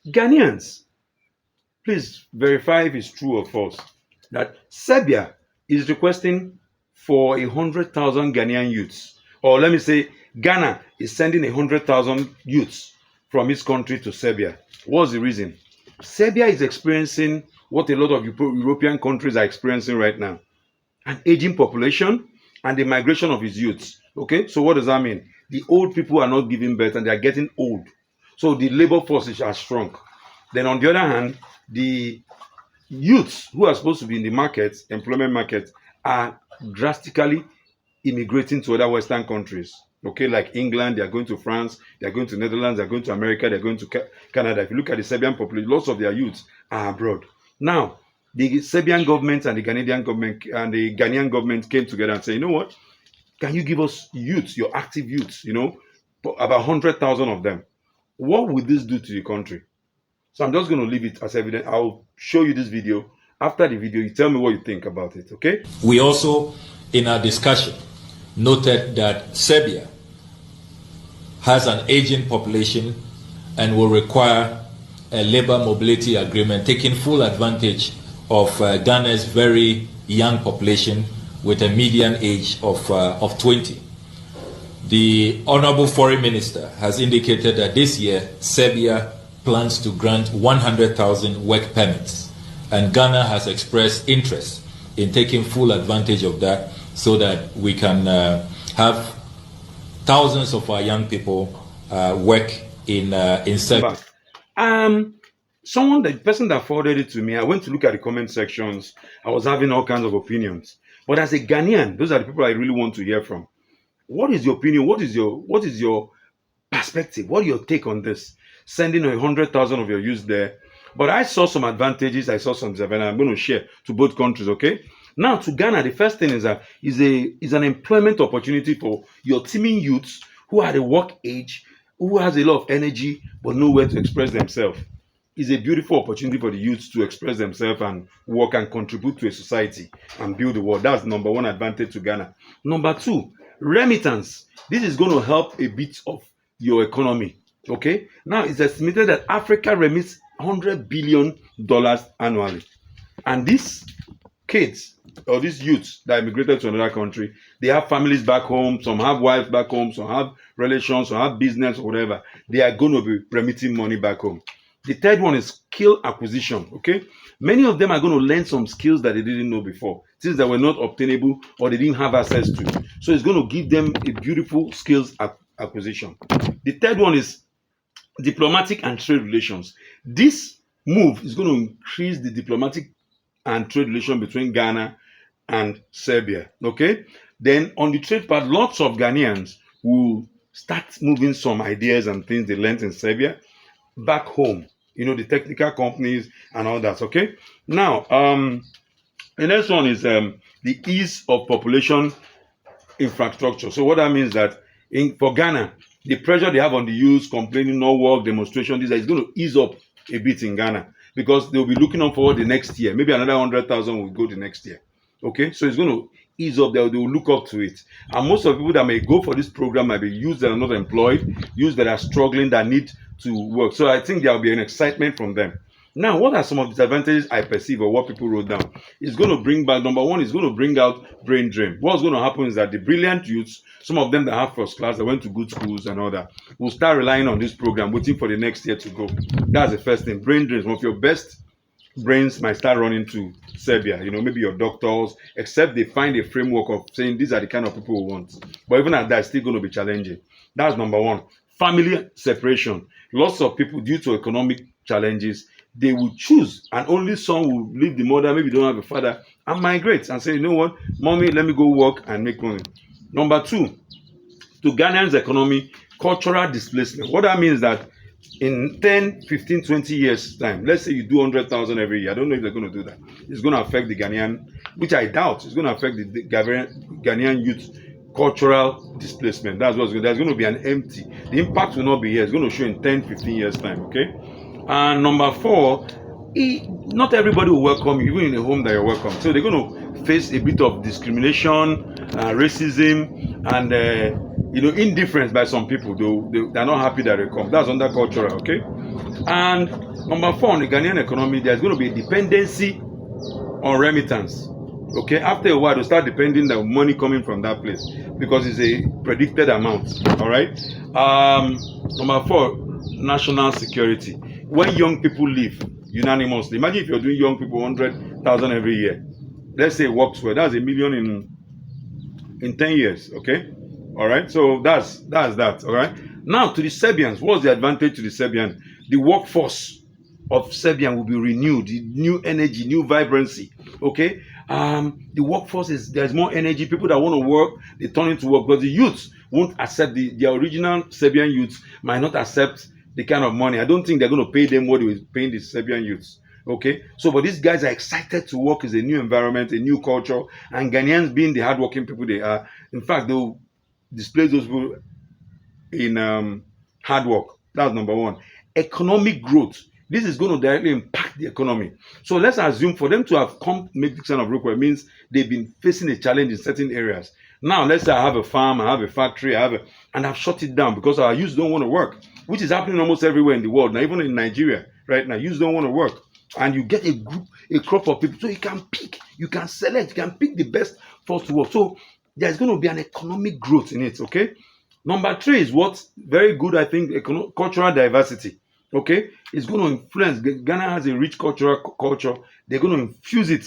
Ghanaians, please verify if it's true or false, that Serbia is requesting for 100,000 Ghanaian youths. Or let me say, Ghana is sending 100,000 youths from its country to Serbia. What's the reason? Serbia is experiencing what a lot of European countries are experiencing right now: an aging population and the migration of its youths. Okay, so what does that mean? The old people are not giving birth and they are getting old. So the labor forces are shrunk. Then on the other hand, the youths who are supposed to be in the market, employment market, are drastically immigrating to other Western countries. Okay, like England, they are going to France, they are going to Netherlands, they are going to America, they are going to Canada. If you look at the Serbian population, lots of their youths are abroad. Now, the Serbian government and the Ghanaian government and the Ghanaian government came together and said, you know what? Can you give us youths, your active youths, about 100,000 of them? What would this do to the country? So I'm just going to leave it as evidence. I'll show you this video. After the video, you tell me what you think about it, okay? We also, in our discussion, noted that Serbia has an aging population and will require a labor mobility agreement taking full advantage of Ghana's very young population with a median age of 20. The Honorable Foreign Minister has indicated that this year Serbia plans to grant 100,000 work permits, and Ghana has expressed interest in taking full advantage of that so that we can have thousands of our young people work in Serbia. The person that forwarded it to me, I went to look at the comment sections. I was having all kinds of opinions. But as a Ghanaian, those are the people I really want to hear from. What is your opinion? What is your perspective? What is your take on this? Sending 100,000 of your youth there. But I saw some advantages. I saw some disadvantages. I'm going to share to both countries, okay? Now, to Ghana, the first thing is an employment opportunity for your teeming youths who are at a work age, who has a lot of energy, but nowhere to express themselves. It's a beautiful opportunity for the youths to express themselves and work and contribute to a society and build the world. That's number one advantage to Ghana. Number two, remittance. This is going to help a bit of your economy. Okay, now it's estimated that Africa remits $100 billion annually, and these kids or these youths that immigrated to another country, they have families back home. Some have wives back home. Some have relations. Some have business or whatever. They are going to be remitting money back home. The third one is skill acquisition. Okay, many of them are going to learn some skills that they didn't know before, things that were not obtainable or they didn't have access to. So it's going to give them a beautiful skills acquisition. The third one is diplomatic and trade relations. This move is going to increase the diplomatic and trade relation between Ghana and Serbia. Okay, then on the trade part, lots of Ghanaians will start moving some ideas and things they learned in Serbia back home, the technical companies and all that. Okay, now the next one is the ease of population infrastructure. So what that means that for Ghana, the pressure they have on the youth, complaining, no work, demonstration, this is going to ease up a bit in Ghana because they'll be looking on forward the next year. Maybe another 100,000 will go the next year. Okay, so it's going to ease up. They will look up to it. And most of the people that may go for this program might be youth that are not employed, youth that are struggling, that need to work. So I think there will be an excitement from them. Now, what are some of the disadvantages I perceive or what people wrote down? It's going to bring back, number one, it's going to bring out brain drain. What's going to happen is that the brilliant youths, some of them that have first class, that went to good schools and all that, will start relying on this program, waiting for the next year to go. That's the first thing. Brain drain. Some of your best brains might start running to Serbia, maybe your doctors, except they find a framework of saying these are the kind of people we want. But even at that, it's still going to be challenging. That's number one. Family separation. Lots of people, due to economic challenges, they will choose, and only some will leave the mother, maybe don't have a father, and migrate and say, you know what, mommy, let me go work and make money. Number two, to Ghanaians' economy, cultural displacement. What that means is that in 10, 15, 20 years time, let's say you do 100,000 every year. I don't know if they're going to do that. It's going to affect the Ghanaian, which I doubt. It's going to affect the Ghanaian youth cultural displacement. That's what's going. There's going to be an empty. The impact will not be here. It's going to show in 10, 15 years time. Okay. And number four, not everybody will welcome you, even in a home that you're welcome. So they're going to face a bit of discrimination, racism, and indifference by some people. They're not happy that they come. That's under cultural, okay. And number 4, on the Ghanaian economy, there's going to be a dependency on remittance. Okay, after a while, they start depending on money coming from that place because it's a predicted amount. All right. Number 4, national security. When young people leave unanimously, imagine if you're doing young people 100,000 every year. Let's say it works well. That's 1 million in 10 years. Okay. All right. So that's that. All right. Now to the Serbians, what's the advantage to the Serbian? The workforce of Serbian will be renewed, new energy, new vibrancy. Okay. The workforce there's more energy. People that want to work, they turn into work, because the youths won't accept the original Serbian youths might not accept the kind of money. I don't think they're going to pay them what they were paying the Serbian youths. Okay, so but these guys are excited to work. Is a new environment, a new culture, and Ghanaians, being the hardworking people they are, in fact, they'll display those people in hard work. That's number 1. Economic growth. This is going to directly impact the economy. So let's assume for them to have come make this kind of request means they've been facing a challenge in certain areas. Now let's say I have a farm, I have a factory, and I've shut it down because our youth don't want to work, which is happening almost everywhere in the world. Now even in Nigeria right now, youth don't want to work, and you get a crop of people, so you can pick, you can select, you can pick the best for us to work. So there's going to be an economic growth in it. Okay. Number 3 is what very good, I think, cultural diversity. Okay, it's going to influence. Ghana has a rich culture. They're going to infuse it.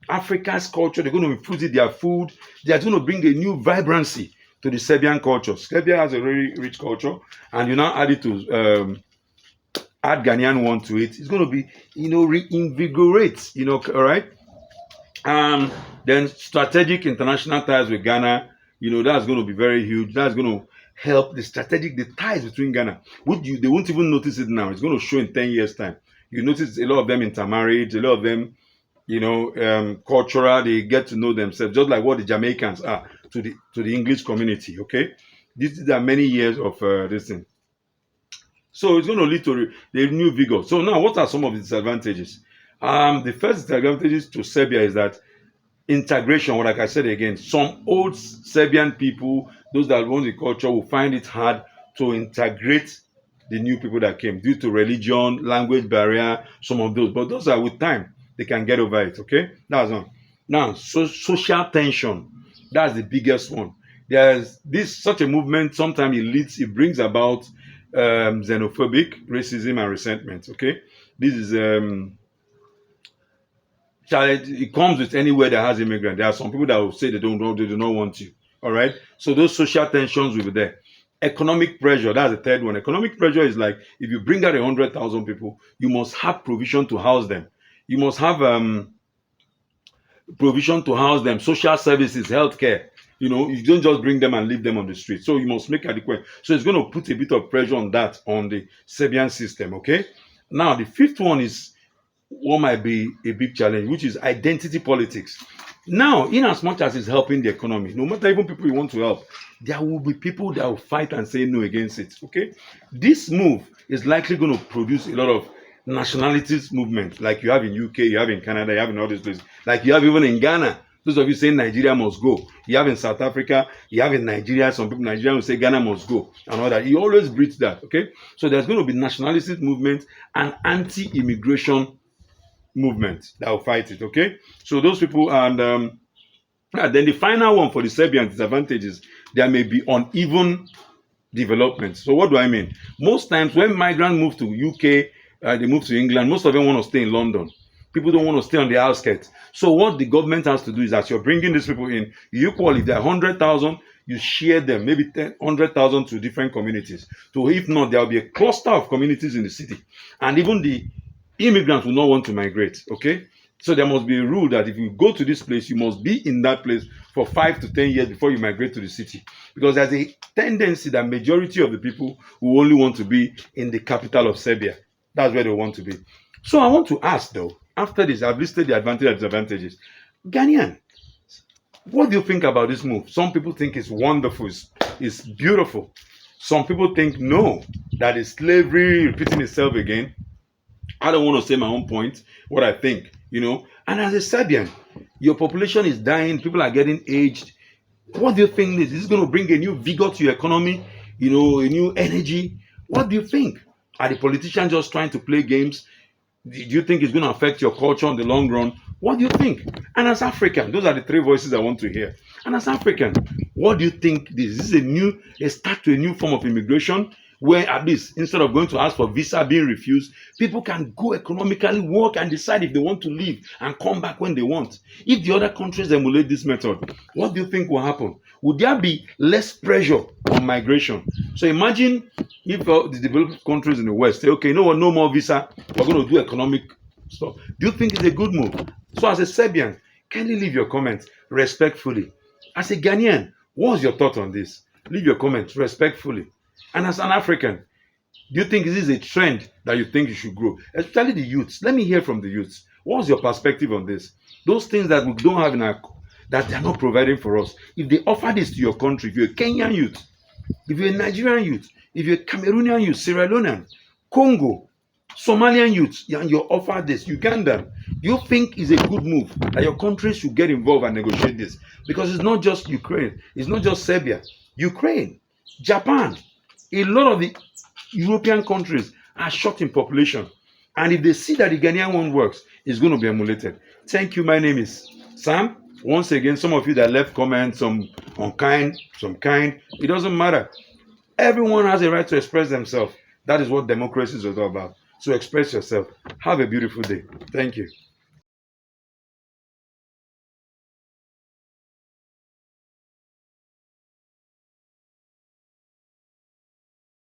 Africa's culture, they're going to infuse it. Their food. They're going to bring a new vibrancy to the Serbian culture. Serbia has a very rich culture, and you now add it to add Ghanaian one to it. It's going to be reinvigorate. All right. Then strategic international ties with Ghana. That's going to be very huge. That's going to help the ties between Ghana. They won't even notice it now. It's going to show in 10 years time. You notice a lot of them intermarried, a lot of them, cultural, they get to know themselves, just like what the Jamaicans are to the English community. Okay, these are many years of this thing. So it's going to lead to the new vigor. So now, what are some of the disadvantages? The first disadvantages to Serbia is that integration. Like I said again, some old Serbian people, those that want the culture, will find it hard to integrate the new people that came due to religion, language barrier, some of those. But those are with time, they can get over it. Okay, that's one. Now, social tension, that's the biggest one. There's such a movement. Sometimes it brings about xenophobic, racism, and resentment. Okay, this is challenge. It comes with anywhere that has immigrant. There are some people that will say they do not want you. All right. So those social tensions will be there. Economic pressure, that's the third one. Economic pressure is like, if you bring out 100,000 people, you must have provision to house them. You must have provision to house them, social services, healthcare. You don't just bring them and leave them on the street. So you must make adequate. So it's going to put a bit of pressure on that, on the Serbian system. Okay. Now the fifth one is what might be a big challenge, which is identity politics. Now, in as much as it's helping the economy, no matter even people you want to help, there will be people that will fight and say no against it. Okay, this move is likely going to produce a lot of nationalities movement, like you have in UK, you have in Canada, you have in all these places, like you have even in Ghana. Those of you saying Nigeria must go, you have in South Africa, you have in Nigeria. Some people in Nigeria will say Ghana must go and all that. He always breeds that. Okay, so there's going to be nationalistic movement and anti-immigration movement that will fight it. Okay, so those people, and then the final one for the Serbian disadvantages, there may be uneven development. So what do I mean? Most times when migrants move to UK, they move to England, most of them want to stay in London. People don't want to stay on the outskirts. So what the government has to do is, as you're bringing these people in, you equally, if there are 100,000, you share them, maybe 100,000 to different communities. So if not, there will be a cluster of communities in the city, and even the immigrants will not want to migrate. Okay, so there must be a rule that if you go to this place, you must be in that place for 5 to 10 years before you migrate to the city, because there's a tendency that majority of the people will only want to be in the capital of Serbia. That's where they want to be. So I want to ask though, after this, I've listed the advantages and disadvantages. Ghanaian, what do you think about this move? Some people think it's wonderful, it's beautiful. Some people think no, that is slavery repeating itself again. I don't want to say my own point, what I think, And as a Serbian, your population is dying, people are getting aged. What do you think this is going to bring a new vigor to your economy? You know, a new energy. What do you think? Are the politicians just trying to play games? Do you think it's going to affect your culture in the long run? What do you think? And as African, those are the three voices I want to hear. And as African, what do you think this is a start to a new form of immigration where at least instead of going to ask for visa being refused, people can go economically work and decide if they want to leave and come back when they want. If the other countries emulate this method, what do you think will happen? Would there be less pressure on migration? So imagine if the developed countries in the West say, okay, you know what, no more visa, we're going to do economic stuff. Do you think it's a good move? So as a Serbian, kindly leave your comments respectfully. As a Ghanaian, what's your thought on this? Leave your comments respectfully. And as an African, do you think this is a trend that you think you should grow? Especially the youths. Let me hear from the youths. What's your perspective on this? Those things that we don't have in our that they're not providing for us. If they offer this to your country, if you're a Kenyan youth, if you're a Nigerian youth, if you're a Cameroonian youth, Sierra Leonean, Congo, Somalian youth, and you're offered this, Ugandan, do you think it's a good move that your country should get involved and negotiate this? Because it's not just Ukraine, it's not just Serbia, Ukraine, Japan, a lot of the European countries are short in population. And if they see that the Ghanaian one works, it's going to be emulated. Thank you. My name is Sam. Once again, some of you that left comments, some unkind, some kind, it doesn't matter. Everyone has a right to express themselves. That is what democracy is all about. So express yourself. Have a beautiful day. Thank you.